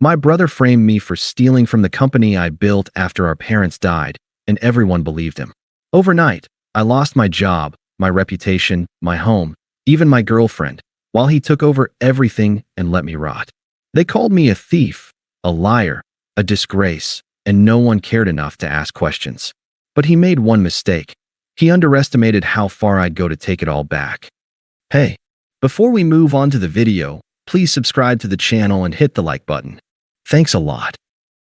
My brother framed me for stealing from the company I built after our parents died, and everyone believed him. Overnight, I lost my job, my reputation, my home, even my girlfriend, while he took over everything and let me rot. They called me a thief, a liar, a disgrace, and no one cared enough to ask questions. But he made one mistake. He underestimated how far I'd go to take it all back. Hey, before we move on to the video, please subscribe to the channel and hit the like button. Thanks a lot.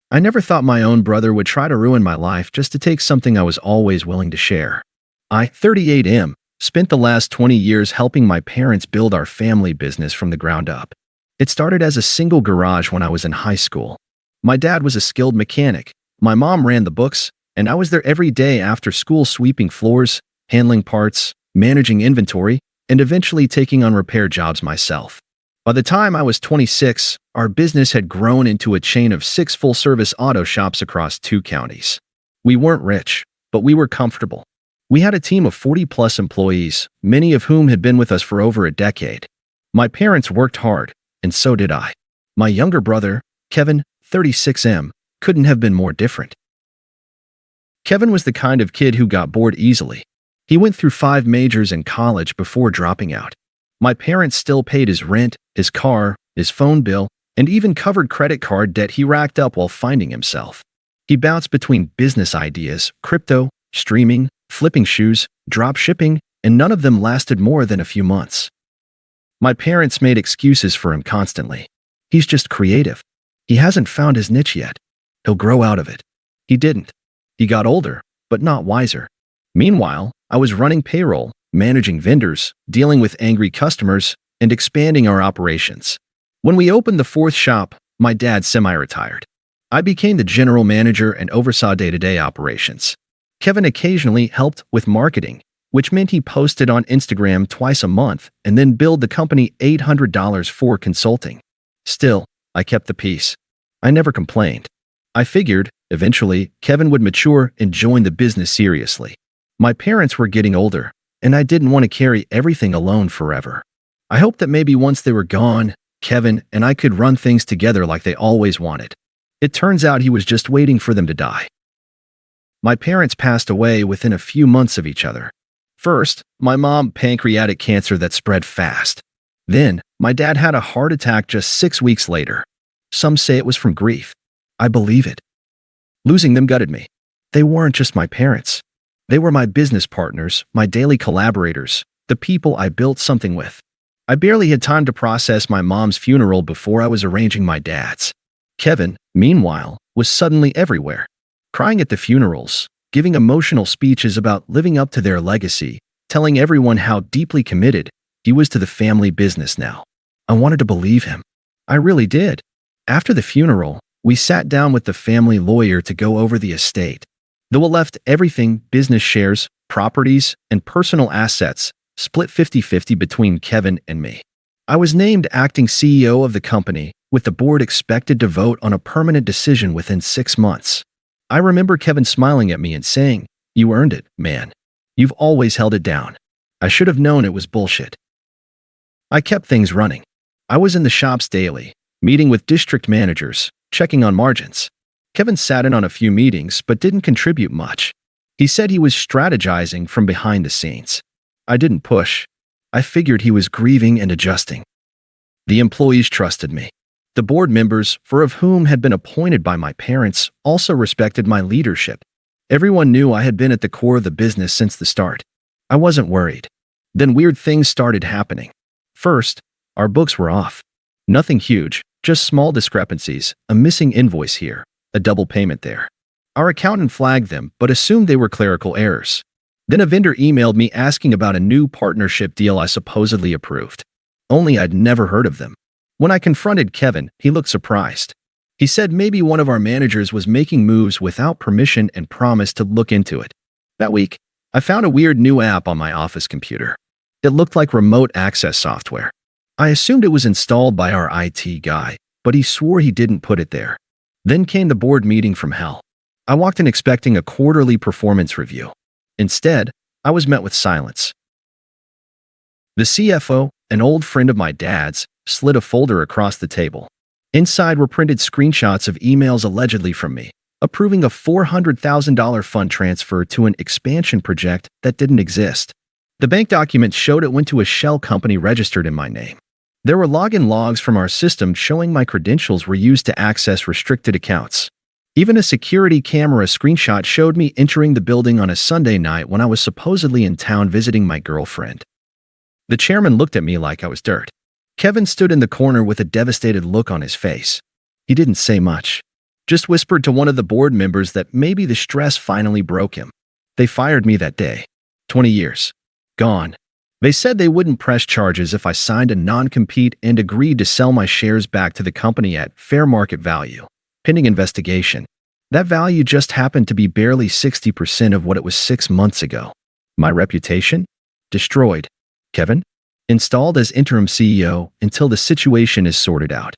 I never thought my own brother would try to ruin my life just to take something I was always willing to share. I, 38M, spent the last 20 years helping my parents build our family business from the ground up. It started as a single garage when I was in high school. My dad was a skilled mechanic, my mom ran the books, and I was there every day after school sweeping floors, handling parts, managing inventory, and eventually taking on repair jobs myself. By the time I was 26, our business had grown into a chain of 6 full-service auto shops across 2 counties. We weren't rich, but we were comfortable. We had a team of 40-plus employees, many of whom had been with us for over a decade. My parents worked hard, and so did I. My younger brother, Kevin, 36M, couldn't have been more different. Kevin was the kind of kid who got bored easily. He went through 5 majors in college before dropping out. My parents still paid his rent, his car, his phone bill, and even covered credit card debt he racked up while finding himself. He bounced between business ideas, crypto, streaming, flipping shoes, drop shipping, and none of them lasted more than a few months. My parents made excuses for him constantly. He's just creative. He hasn't found his niche yet. He'll grow out of it. He didn't. He got older, but not wiser. Meanwhile, I was running payroll, managing vendors, dealing with angry customers, and expanding our operations. When we opened the 4th shop, my dad semi-retired. I became the general manager and oversaw day-to-day operations. Kevin occasionally helped with marketing, which meant he posted on Instagram twice a month and then billed the company $800 for consulting. Still, I kept the peace. I never complained. I figured, eventually, Kevin would mature and join the business seriously. My parents were getting older, and I didn't want to carry everything alone forever. I hoped that maybe once they were gone, Kevin and I could run things together like they always wanted. It turns out he was just waiting for them to die. My parents passed away within a few months of each other. First, my mom pancreatic cancer that spread fast. Then, my dad had a heart attack just 6 weeks later. Some say it was from grief. I believe it. Losing them gutted me. They weren't just my parents. They were my business partners, my daily collaborators, the people I built something with. I barely had time to process my mom's funeral before I was arranging my dad's. Kevin, meanwhile, was suddenly everywhere. Crying at the funerals, giving emotional speeches about living up to their legacy, telling everyone how deeply committed he was to the family business now. I wanted to believe him. I really did. After the funeral, we sat down with the family lawyer to go over the estate. The will left everything, business shares, properties, and personal assets, split 50-50 between Kevin and me. I was named acting CEO of the company, with the board expected to vote on a permanent decision within 6 months. I remember Kevin smiling at me and saying, "You earned it, man. You've always held it down." I should have known it was bullshit. I kept things running. I was in the shops daily, meeting with district managers, checking on margins. Kevin sat in on a few meetings but didn't contribute much. He said he was strategizing from behind the scenes. I didn't push. I figured he was grieving and adjusting. The employees trusted me. The board members, 4 of whom had been appointed by my parents, also respected my leadership. Everyone knew I had been at the core of the business since the start. I wasn't worried. Then weird things started happening. First, our books were off. Nothing huge, just small discrepancies, a missing invoice here, a double payment there. Our accountant flagged them but assumed they were clerical errors. Then a vendor emailed me asking about a new partnership deal I supposedly approved. Only I'd never heard of them. When I confronted Kevin, he looked surprised. He said maybe one of our managers was making moves without permission and promised to look into it. That week, I found a weird new app on my office computer. It looked like remote access software. I assumed it was installed by our IT guy, but he swore he didn't put it there. Then came the board meeting from hell. I walked in expecting a quarterly performance review. Instead, I was met with silence. The CFO, an old friend of my dad's, slid a folder across the table. Inside were printed screenshots of emails allegedly from me, approving a $400,000 fund transfer to an expansion project that didn't exist. The bank documents showed it went to a shell company registered in my name. There were login logs from our system showing my credentials were used to access restricted accounts. Even a security camera screenshot showed me entering the building on a Sunday night when I was supposedly in town visiting my girlfriend. The chairman looked at me like I was dirt. Kevin stood in the corner with a devastated look on his face. He didn't say much, just whispered to one of the board members that maybe the stress finally broke him. They fired me that day. 20 years. Gone. They said they wouldn't press charges if I signed a non-compete and agreed to sell my shares back to the company at fair market value, pending investigation. That value just happened to be barely 60% of what it was 6 months ago. My reputation? Destroyed. Kevin? Installed as interim CEO until the situation is sorted out.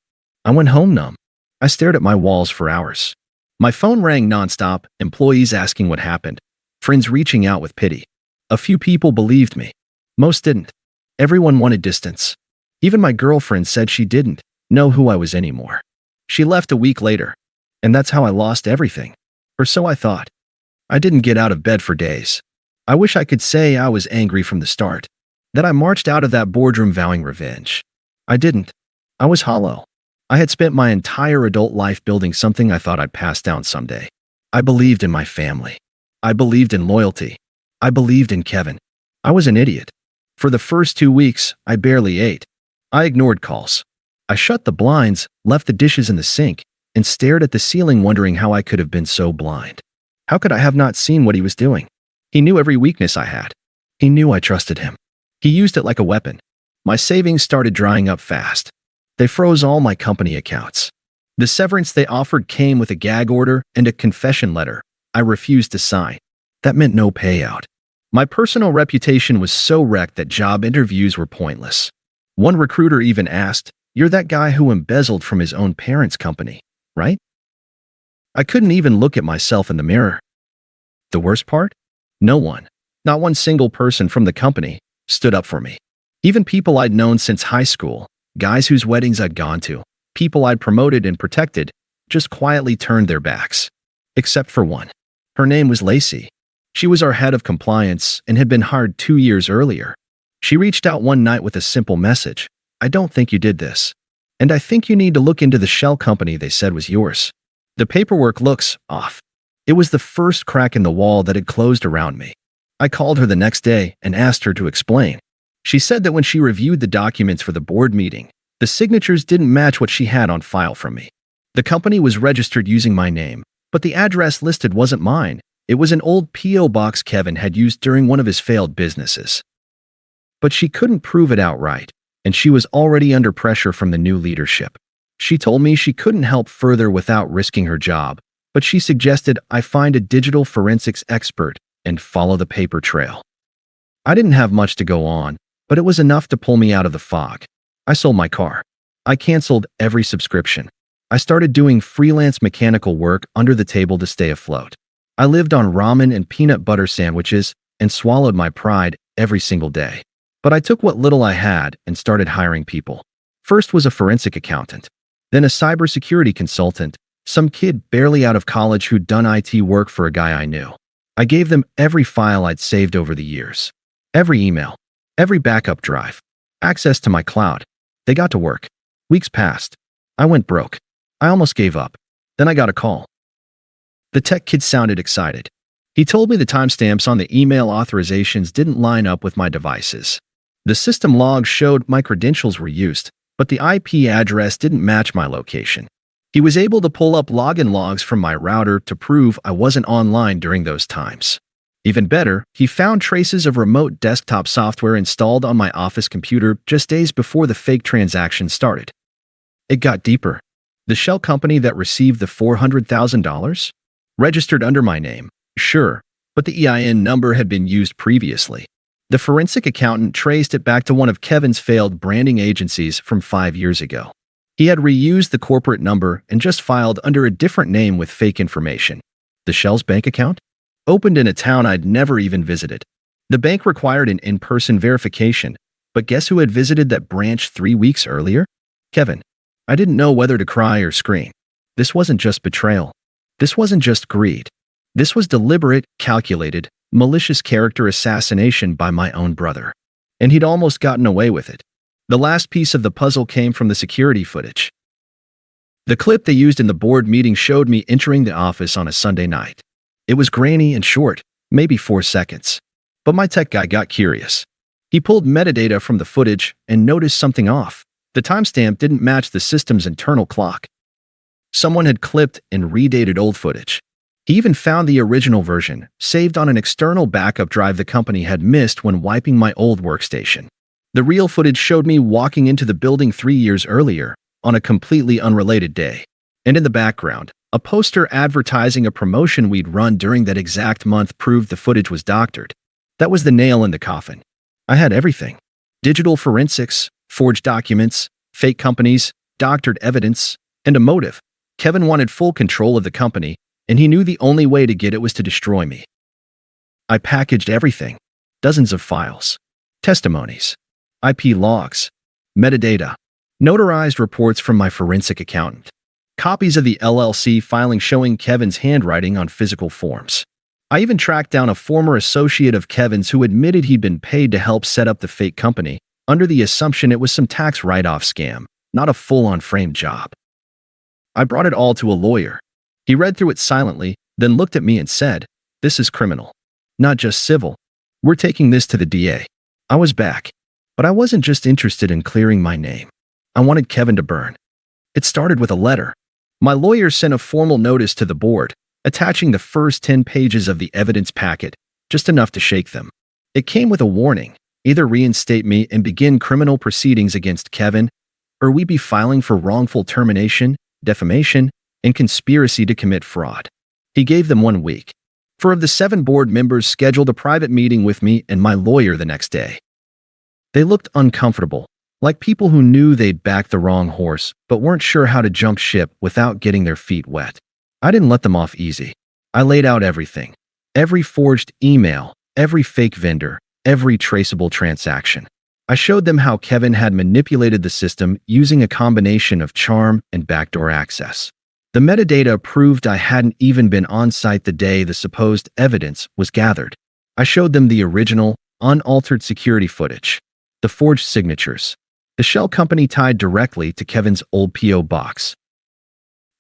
I went home numb. I stared at my walls for hours. My phone rang nonstop, employees asking what happened, friends reaching out with pity. A few people believed me. Most didn't. Everyone wanted distance. Even my girlfriend said she didn't know who I was anymore. She left a week later, and that's how I lost everything. Or so I thought. I didn't get out of bed for days. I wish I could say I was angry from the start, that I marched out of that boardroom vowing revenge. I didn't. I was hollow. I had spent my entire adult life building something I thought I'd pass down someday. I believed in my family. I believed in loyalty. I believed in Kevin. I was an idiot. For the first 2 weeks, I barely ate. I ignored calls. I shut the blinds, left the dishes in the sink, and stared at the ceiling wondering how I could have been so blind. How could I have not seen what he was doing? He knew every weakness I had. He knew I trusted him. He used it like a weapon. My savings started drying up fast. They froze all my company accounts. The severance they offered came with a gag order and a confession letter I refused to sign. That meant no payout. My personal reputation was so wrecked that job interviews were pointless. One recruiter even asked, "You're that guy who embezzled from his own parents' company, right?" I couldn't even look at myself in the mirror. The worst part? No one, not one single person from the company, stood up for me. Even people I'd known since high school, guys whose weddings I'd gone to, people I'd promoted and protected, just quietly turned their backs. Except for one. Her name was Lacey. She was our head of compliance and had been hired 2 years earlier. She reached out one night with a simple message. "I don't think you did this. And I think you need to look into the shell company they said was yours. The paperwork looks off." It was the first crack in the wall that had closed around me. I called her the next day and asked her to explain. She said that when she reviewed the documents for the board meeting, the signatures didn't match what she had on file from me. The company was registered using my name, but the address listed wasn't mine. It was an old P.O. box Kevin had used during one of his failed businesses. But she couldn't prove it outright, and she was already under pressure from the new leadership. She told me she couldn't help further without risking her job, but she suggested I find a digital forensics expert and follow the paper trail. I didn't have much to go on, but it was enough to pull me out of the fog. I sold my car. I canceled every subscription. I started doing freelance mechanical work under the table to stay afloat. I lived on ramen and peanut butter sandwiches and swallowed my pride every single day. But I took what little I had and started hiring people. First was a forensic accountant, then a cybersecurity consultant, some kid barely out of college who'd done IT work for a guy I knew. I gave them every file I'd saved over the years, every email, every backup drive, access to my cloud. They got to work. Weeks passed. I went broke. I almost gave up. Then I got a call. The tech kid sounded excited. He told me the timestamps on the email authorizations didn't line up with my devices. The system logs showed my credentials were used, but the IP address didn't match my location. He was able to pull up login logs from my router to prove I wasn't online during those times. Even better, he found traces of remote desktop software installed on my office computer just days before the fake transaction started. It got deeper. The shell company that received the $400,000? Registered under my name, sure, but the EIN number had been used previously. The forensic accountant traced it back to one of Kevin's failed branding agencies from 5 years ago. He had reused the corporate number and just filed under a different name with fake information. The shell's bank account? Opened in a town I'd never even visited. The bank required an in-person verification, but guess who had visited that branch 3 weeks earlier? Kevin. I didn't know whether to cry or scream. This wasn't just betrayal. This wasn't just greed. This was deliberate, calculated, malicious character assassination by my own brother. And he'd almost gotten away with it. The last piece of the puzzle came from the security footage. The clip they used in the board meeting showed me entering the office on a Sunday night. It was grainy and short, maybe 4 seconds. But my tech guy got curious. He pulled metadata from the footage and noticed something off. The timestamp didn't match the system's internal clock. Someone had clipped and redated old footage. He even found the original version, saved on an external backup drive the company had missed when wiping my old workstation. The real footage showed me walking into the building 3 years earlier, on a completely unrelated day. And in the background, a poster advertising a promotion we'd run during that exact month proved the footage was doctored. That was the nail in the coffin. I had everything. Digital forensics, forged documents, fake companies, doctored evidence, and a motive. Kevin wanted full control of the company, and he knew the only way to get it was to destroy me. I packaged everything. Dozens of files. Testimonies. IP logs. Metadata. Notarized reports from my forensic accountant. Copies of the LLC filing showing Kevin's handwriting on physical forms. I even tracked down a former associate of Kevin's who admitted he'd been paid to help set up the fake company, under the assumption it was some tax write-off scam, not a full-on framed job. I brought it all to a lawyer. He read through it silently, then looked at me and said, "This is criminal. Not just civil. We're taking this to the DA." I was back. But I wasn't just interested in clearing my name. I wanted Kevin to burn. It started with a letter. My lawyer sent a formal notice to the board, attaching the first 10 pages of the evidence packet, just enough to shake them. It came with a warning: either reinstate me and begin criminal proceedings against Kevin, or we be filing for wrongful termination, defamation, and conspiracy to commit fraud. He gave them 1 week. 4 of the 7 board members scheduled a private meeting with me and my lawyer the next day. They looked uncomfortable, like people who knew they'd backed the wrong horse but weren't sure how to jump ship without getting their feet wet. I didn't let them off easy. I laid out everything. Every forged email, every fake vendor, every traceable transaction. I showed them how Kevin had manipulated the system using a combination of charm and backdoor access. The metadata proved I hadn't even been on site the day the supposed evidence was gathered. I showed them the original, unaltered security footage, the forged signatures, the shell company tied directly to Kevin's old P.O. box.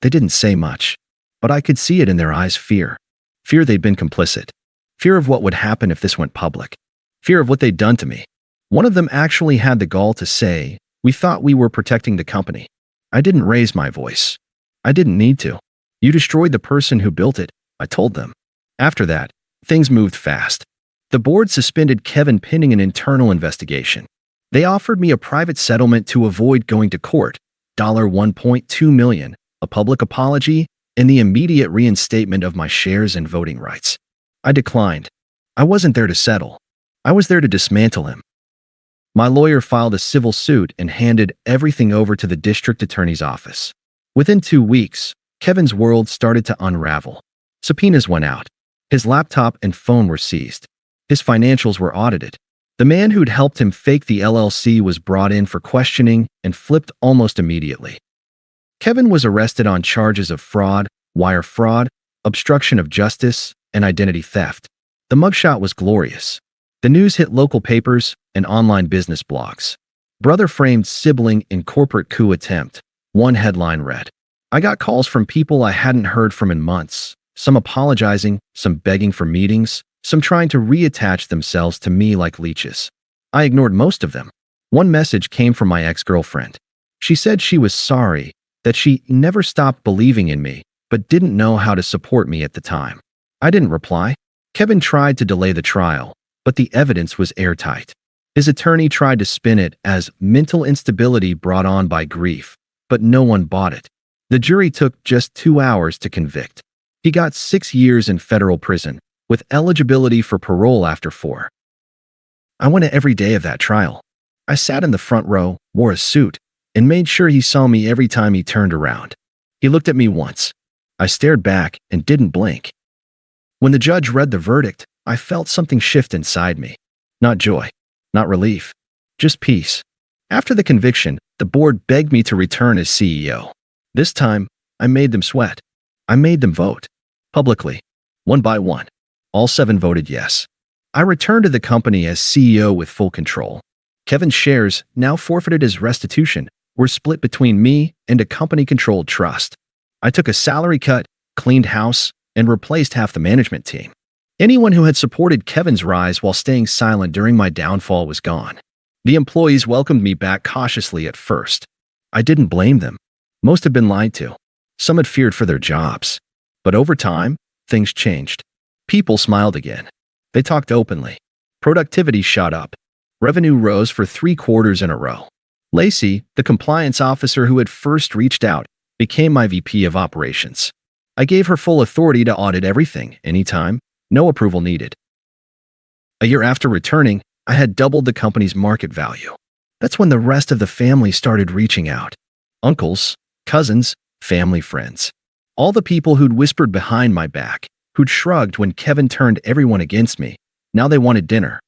They didn't say much, but I could see it in their eyes: fear. Fear they'd been complicit. Fear of what would happen if this went public. Fear of what they'd done to me. One of them actually had the gall to say, "We thought we were protecting the company." I didn't raise my voice. I didn't need to. "You destroyed the person who built it," I told them. After that, things moved fast. The board suspended Kevin pending an internal investigation. They offered me a private settlement to avoid going to court, $1.2 million, a public apology, and the immediate reinstatement of my shares and voting rights. I declined. I wasn't there to settle. I was there to dismantle him. My lawyer filed a civil suit and handed everything over to the district attorney's office. Within 2 weeks, Kevin's world started to unravel. Subpoenas went out. His laptop and phone were seized. His financials were audited. The man who'd helped him fake the LLC was brought in for questioning and flipped almost immediately. Kevin was arrested on charges of fraud, wire fraud, obstruction of justice, and identity theft. The mugshot was glorious. The news hit local papers and online business blogs. "Brother framed sibling in corporate coup attempt," one headline read. I got calls from people I hadn't heard from in months, some apologizing, some begging for meetings, some trying to reattach themselves to me like leeches. I ignored most of them. One message came from my ex-girlfriend. She said she was sorry, that she never stopped believing in me, but didn't know how to support me at the time. I didn't reply. Kevin tried to delay the trial, but the evidence was airtight. His attorney tried to spin it as mental instability brought on by grief, but no one bought it. The jury took just 2 hours to convict. He got 6 years in federal prison, with eligibility for parole after 4. I went to every day of that trial. I sat in the front row, wore a suit, and made sure he saw me every time he turned around. He looked at me once. I stared back and didn't blink. When the judge read the verdict, I felt something shift inside me. Not joy, not relief, just peace. After the conviction, The board begged me to return as CEO. This time, I made them sweat. I made them vote. Publicly. One by one. All 7 voted yes. I returned to the company as CEO with full control. Kevin's shares, now forfeited as restitution, were split between me and a company-controlled trust. I took a salary cut, cleaned house, and replaced half the management team. Anyone who had supported Kevin's rise while staying silent during my downfall was gone. The employees welcomed me back cautiously at first. I didn't blame them. Most had been lied to. Some had feared for their jobs. But over time, things changed. People smiled again. They talked openly. Productivity shot up. Revenue rose for 3 quarters in a row. Lacey, the compliance officer who had first reached out, became my VP of operations. I gave her full authority to audit everything, anytime, no approval needed. A year after returning, I had doubled the company's market value. That's when the rest of the family started reaching out. Uncles, cousins, family friends. All the people who'd whispered behind my back, who'd shrugged when Kevin turned everyone against me. Now they wanted dinner.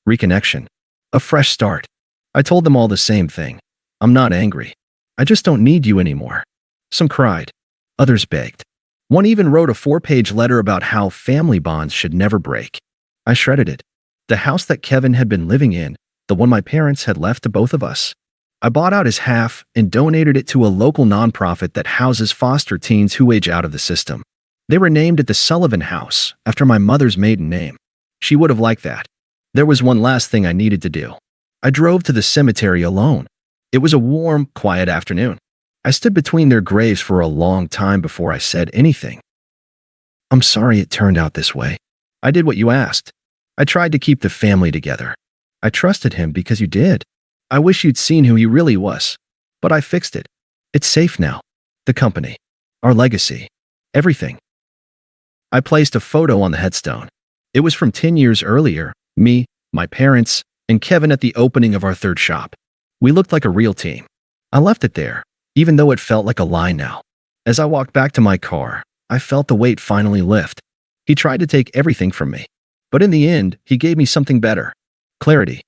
Reconnection. A fresh start. I told them all the same thing. I'm not angry. I just don't need you anymore. Some cried. Others begged. One even wrote a 4-page letter about how family bonds should never break. I shredded it. The house that Kevin had been living in, the one my parents had left to both of us. I bought out his half and donated it to a local nonprofit that houses foster teens who age out of the system. They were named at the Sullivan House, after my mother's maiden name. She would have liked that. There was one last thing I needed to do. I drove to the cemetery alone. It was a warm, quiet afternoon. I stood between their graves for a long time before I said anything. I'm sorry it turned out this way. I did what you asked. I tried to keep the family together. I trusted him because you did. I wish you'd seen who he really was. But I fixed it. It's safe now. The company. Our legacy. Everything. I placed a photo on the headstone. It was from 10 years earlier, me, my parents, and Kevin at the opening of our 3rd shop. We looked like a real team. I left it there, even though it felt like a lie now. As I walked back to my car, I felt the weight finally lift. He tried to take everything from me. But in the end, he gave me something better. Clarity.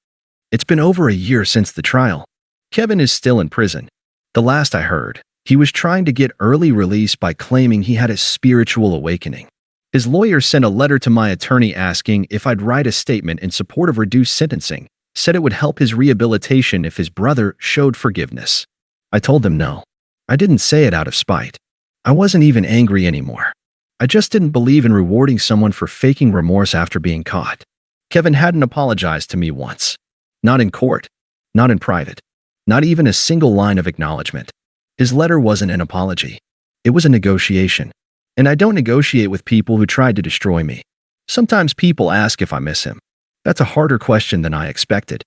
It's been over a year since the trial. Kevin is still in prison. The last I heard, he was trying to get early release by claiming he had a spiritual awakening. His lawyer sent a letter to my attorney asking if I'd write a statement in support of reduced sentencing, said it would help his rehabilitation if his brother showed forgiveness. I told them no. I didn't say it out of spite. I wasn't even angry anymore. I just didn't believe in rewarding someone for faking remorse after being caught. Kevin hadn't apologized to me once. Not in court. Not in private. Not even a single line of acknowledgement. His letter wasn't an apology. It was a negotiation. And I don't negotiate with people who tried to destroy me. Sometimes people ask if I miss him. That's a harder question than I expected.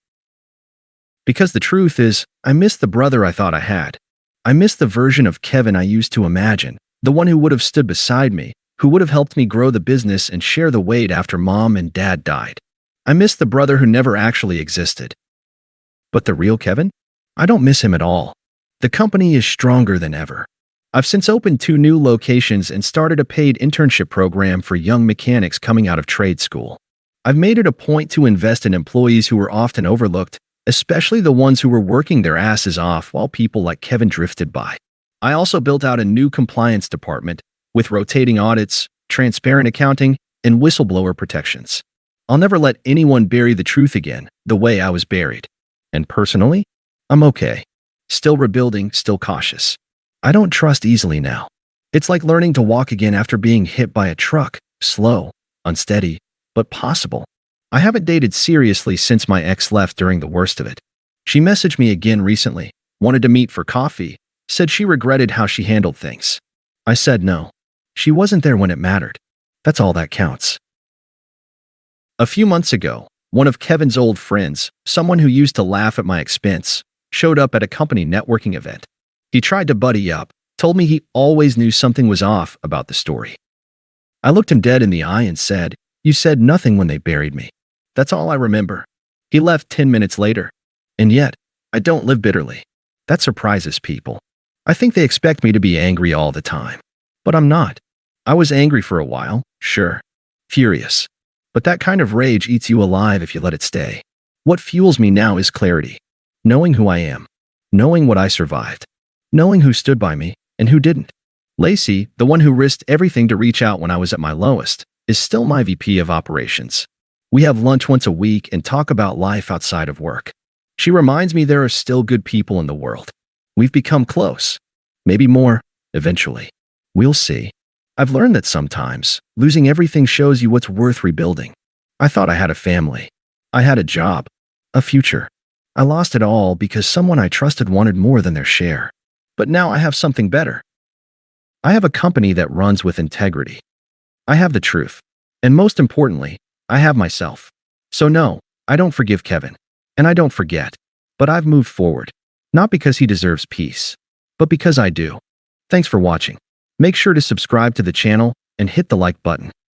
Because the truth is, I miss the brother I thought I had. I miss the version of Kevin I used to imagine, the one who would have stood beside me, who would have helped me grow the business and share the weight after Mom and Dad died. I miss the brother who never actually existed. But the real Kevin? I don't miss him at all. The company is stronger than ever. I've since opened 2 new locations and started a paid internship program for young mechanics coming out of trade school. I've made it a point to invest in employees who were often overlooked, especially the ones who were working their asses off while people like Kevin drifted by. I also built out a new compliance department with rotating audits, transparent accounting, and whistleblower protections. I'll never let anyone bury the truth again, the way I was buried. And personally, I'm okay. Still rebuilding, still cautious. I don't trust easily now. It's like learning to walk again after being hit by a truck. Slow, unsteady, but possible. I haven't dated seriously since my ex left during the worst of it. She messaged me again recently, wanted to meet for coffee, said she regretted how she handled things. I said no. She wasn't there when it mattered. That's all that counts. A few months ago, one of Kevin's old friends, someone who used to laugh at my expense, showed up at a company networking event. He tried to buddy up, told me he always knew something was off about the story. I looked him dead in the eye and said, "You said nothing when they buried me." That's all I remember. He left 10 minutes later. And yet, I don't live bitterly. That surprises people. I think they expect me to be angry all the time. But I'm not. I was angry for a while, sure. Furious. But that kind of rage eats you alive if you let it stay. What fuels me now is clarity. Knowing who I am. knowing what I survived, knowing who stood by me and who didn't. Lacey, the one who risked everything to reach out when I was at my lowest, is still my VP of operations. We have lunch once a week and talk about life outside of work. She reminds me there are still good people in the world. We've become close. Maybe more, eventually. We'll see. I've learned that sometimes, losing everything shows you what's worth rebuilding. I thought I had a family. I had a job. A future. I lost it all because someone I trusted wanted more than their share. But now I have something better. I have a company that runs with integrity. I have the truth. And most importantly, I have myself. So no, I don't forgive Kevin. And I don't forget. But I've moved forward. Not because he deserves peace, but because I do. Thanks for watching. Make sure to subscribe to the channel and hit the like button.